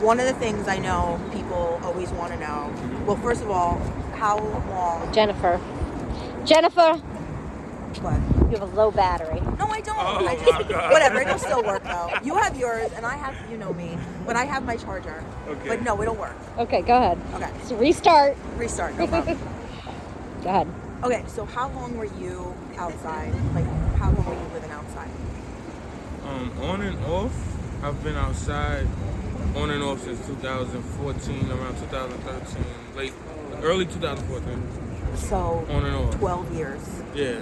one of the things I know people always want to know. Well, first of all, how long? Jennifer, What? you have a low battery. No, I don't. Oh, I just my God. whatever. It'll still work though. You have yours, and I have, you know me, but I have my charger. Okay. But no, it'll work. Okay, go ahead. Okay. So restart. Restart. No problem. Go ahead. Okay. So how long were you outside? Like, how long were you living outside? On and off, I've been outside on and off since 2014, around 2013, early 2014. So On and off. 12 years. Yeah.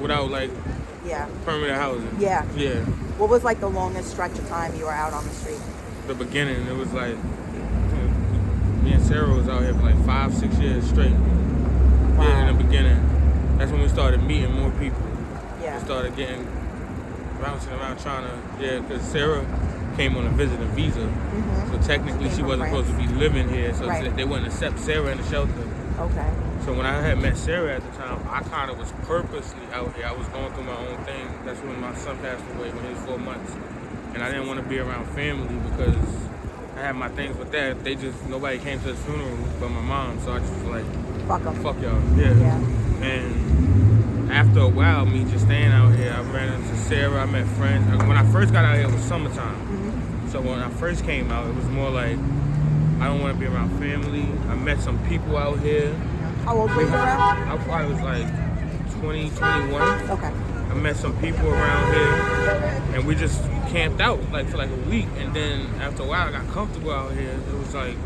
Without like Yeah. permanent housing. Yeah. Yeah. What was like the longest stretch of time you were out on the street? The beginning, it was like me and Sarah was out here for like 5-6 years straight. Wow. Yeah, in the beginning. That's when we started meeting more people. Yeah. We started getting bouncing around trying to, because Sarah came on a visiting visa. Mm-hmm. So technically Came she from wasn't France. supposed to be living here, so Right. they wouldn't accept Sarah in the shelter. Okay. So when I had met Sarah at the time, I kind of was purposely out here. I was going through my own thing. That's when my son passed away when he was 4 months. And I didn't want to be around family because I had my things with that. Nobody came to his funeral but my mom. So I just was like, Fuck 'em. fuck y'all. Yeah. Yeah. And after a while, me just staying out here, I ran into Sarah, I met friends. When I first got out here, it was summertime. Mm-hmm. So when I first came out, it was more like, I don't want to be around family. I met some people out here. How old were you around? I probably was like 20, 21. Okay. I met some people around here, and we just camped out for like a week. And then after a while, I got comfortable out here. It was like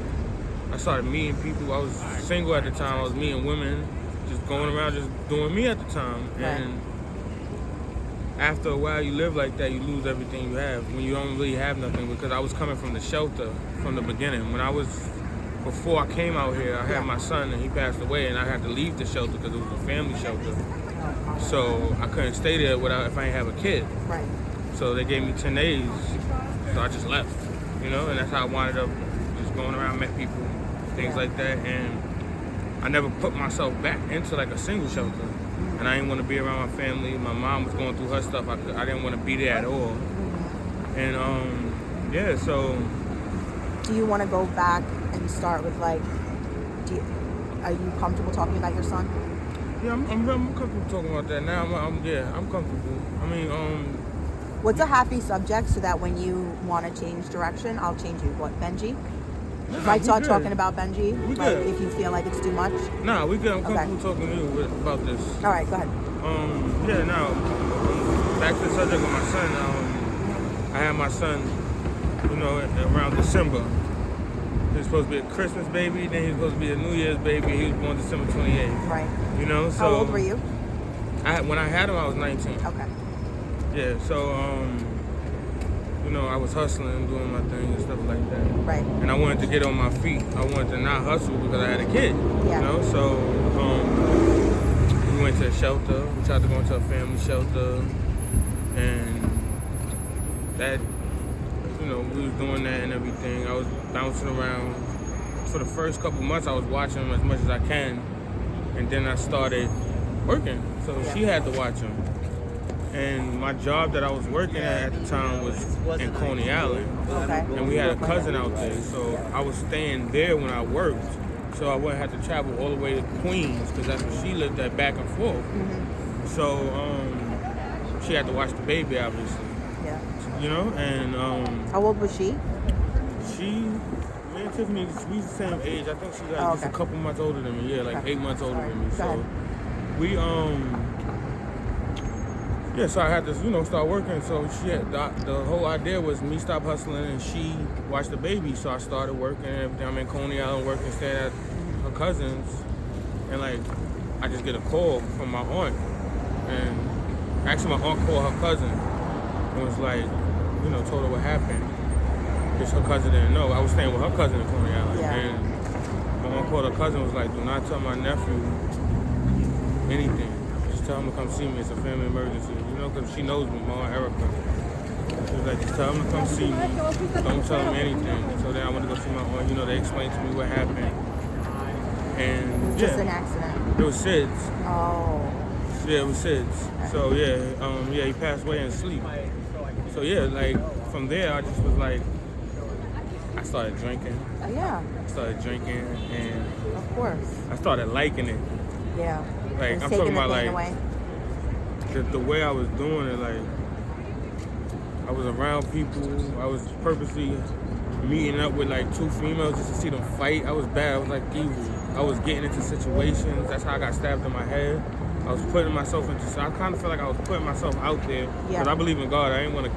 I started meeting people. I was single at the time. I was meeting women, just going around, just doing me at the time. Right. And after a while, you live like that. You lose everything you have when you don't really have nothing. Because I was coming from the shelter from the beginning. Before I came out here, I had my son and he passed away, and I had to leave the shelter because it was a family shelter. So I couldn't stay there if I didn't have a kid. Right. So they gave me 10 days, so I just left, and that's how I wound up just going around, met people, things like that, and I never put myself back into like a single shelter, and I didn't want to be around my family. My mom was going through her stuff. I didn't want to be there at all, and so. Do you want to go back and start with like, are you comfortable talking about your son? Yeah, I'm comfortable talking about that now. I'm comfortable. I mean, What's a happy subject so that when you want to change direction, I'll change you? What, Benji? If I start talking about Benji, We like good. if you feel like it's too much? nah, we good. I'm Okay. comfortable talking to you about this. All right, go ahead. Now, back to the subject of my son. I had my son, around December. He was supposed to be a Christmas baby, then he was supposed to be a New Year's baby. He was born December 28th. Right. So. How old were you? When I had him, I was 19. Okay. Yeah, so, I was hustling, doing my thing and stuff like that. Right. And I wanted to get on my feet. I wanted to not hustle because I had a kid. Yeah. So we went to a shelter. We tried to go into a family shelter, and that, we was doing that and everything. I was bouncing around. For the first couple months, I was watching him as much as I can, and then I started working. So she had to watch him. And my job that I was working at the time was in Coney Island. Okay. And we had a cousin out there, so I was staying there when I worked, so I wouldn't have to travel all the way to Queens, because that's where she lived at, back and forth. Mm-hmm. So she had to watch the baby, obviously. Yeah. And How old was she? me and Tiffany, we the same age. I think she's like just a couple months older than me. Yeah, like 8 months older than me. Go So ahead. we so I had to, start working. So the whole idea was me stop hustling and she watch the baby. So I started working and everything. I'm in Coney Island working, staying at her cousin's. And I just get a call from my aunt. And actually my aunt called her cousin and was like, told her what happened. Because her cousin didn't know. I was staying with her cousin in Coney Island. Yeah. And my aunt called her cousin was like, do not tell my nephew anything. Just tell him to come see me. It's a family emergency. Because she knows me, my Aunt Erica. She was like, just tell him to come see me. Don't tell him anything. So then I went to go see my aunt. They explained to me what happened. And It was just an accident. it was SIDS. Oh. Yeah, it was SIDS. So he passed away in sleep. So from there I just was like, I started drinking. Yeah, I started drinking, and of course. I started liking it. Yeah. Like, It's I'm taking talking the about, pain like, away. the way I was doing it, like, I was around people. I was purposely meeting up with, like, 2 females just to see them fight. I was bad. I was, like, evil. I was getting into situations. That's how I got stabbed in my head. I was putting myself into, so I kind of feel like I was putting myself out there. Because Yeah. I believe in God. I didn't want to,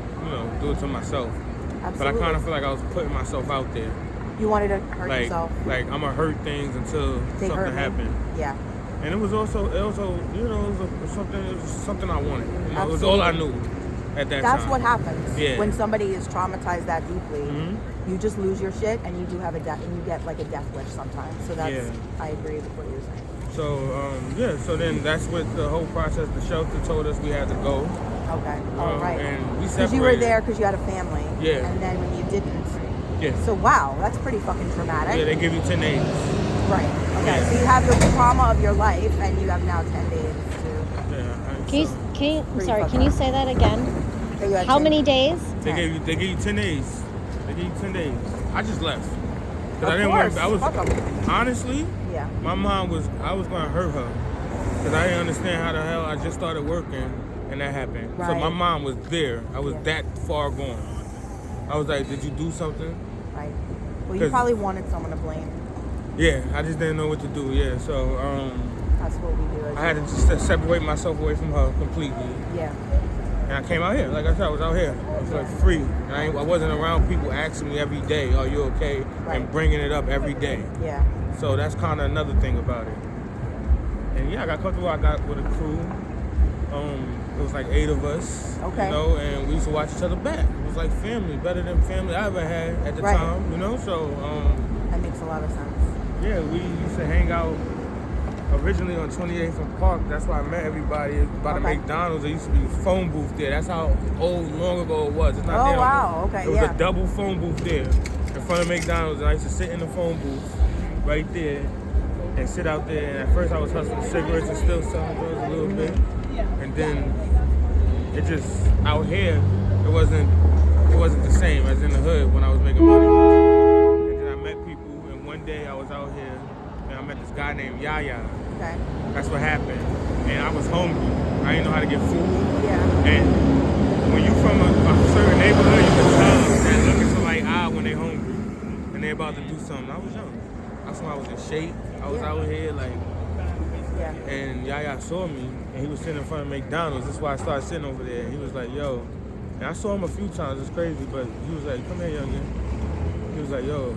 do it to myself. Absolutely. But I kind of feel like I was putting myself out there. You wanted to hurt Like, yourself. I'm going to hurt things until They hurt something me. happened. Yeah. And it was something I wanted. It was all I knew at that time. That's what happens Yeah. when somebody is traumatized that deeply. Mhm. You just lose your shit, and you do have a death, and you get like a death wish sometimes. So that's, Yeah. I agree with what you're saying. So, so then that's what the whole process, the shelter told us we had to go. Okay. All right. And we Because separated. you were there because you had a family. Yeah. And then when you didn't. Yeah. So wow, that's pretty fucking traumatic. Yeah, they give you 10 days. Right. Okay. Yeah. So you have your trauma of your life, and you have now 10 days Yeah. Can you, I'm Pretty sorry, fucked can you up. say that again? So you had How 10 many days? They 10. give you 10 days. They give you 10 days. I just left. Of I didn't course. want. Fuck 'em. Honestly, Yeah. my mom was. I was gonna hurt her because I didn't understand how the hell I just started working and that happened. So Right. my mom was there. I was Yeah. that far gone. I was like, "Did you do something?" Right. Well, you 'Cause- probably wanted someone to blame. Yeah, I just didn't know what to do. Yeah, so That's what we do. As I had to just separate myself away from her completely. Yeah. And I came out here. Like I said, I was out here. I was like free. And I wasn't around people asking me every day, "Are you okay?" Right. and bringing it up every day. Yeah. So that's kind of another thing about it. And yeah, I got comfortable. I got with a crew. It was like 8 of us. Okay. And we used to watch each other back. It was like family, better than family I ever had at the Right. time. So That makes a lot of sense. yeah, we used to hang out originally on 28th and Park. That's where I met everybody. It's by the Okay. McDonald's. There used to be a phone booth there. That's how long ago it was. It's not Oh, there no wow. more. Okay, It was yeah. a double phone booth there in front of McDonald's. And I used to sit in the phone booth right there and sit out there. And at first I was hustling cigarettes and still selling drugs a little bit. And then it just, out here, it wasn't the same as in the hood when I was making money. And then I met people, and one day I was out here and I met this guy named Yaya. Okay. That's what happened. And I was hungry. I didn't know how to get food. Yeah. And when you from a certain neighborhood, you can tell they're looking for like when they hungry and they about to do something. I was young. That's when I was in shape. I was Yeah. out here like, Yeah. and Yaya saw me and he was sitting in front of McDonald's. That's why I started sitting over there. He was like, "Yo," and I saw him a few times. It's crazy, but he was like, "Come here, youngin." He was like, "Yo,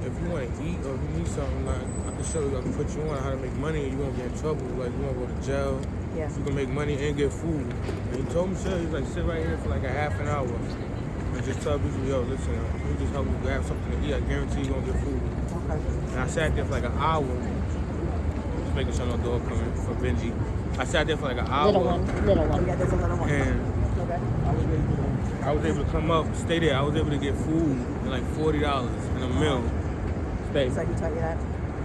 if you want to eat or if you need something, like I can show you. I can put you on how to make money, and you won't get in trouble. Like you won't go to jail. Yeah. You can make money and get food." And he told me, "Sure." He's like, "Sit right here for like a half an hour and just tell people, yo, listen, we just help you grab something to eat. I guarantee you gonna get food." Okay. And I sat there for like an hour. Just making sure no dog coming for Benji. I sat there for like an hour. Little one. Oh, yeah, there's a little one. And Okay. I was able to come up, stay there. I was able to get food and like $40 and a meal. Stay. It's like he taught you that.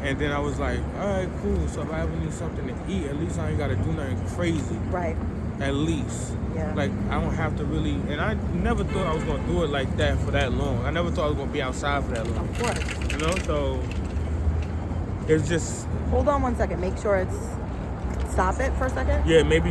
And then I was like, all right, cool. So if I ever need something to eat, at least I ain't got to do nothing crazy. Right. At least. Yeah. Like, I don't have to really, and I never thought I was going to do it like that for that long. I never thought I was going to be outside for that long. Of course. So it's just, Hold on one second. Make sure it's. Stop it for a second. yeah, maybe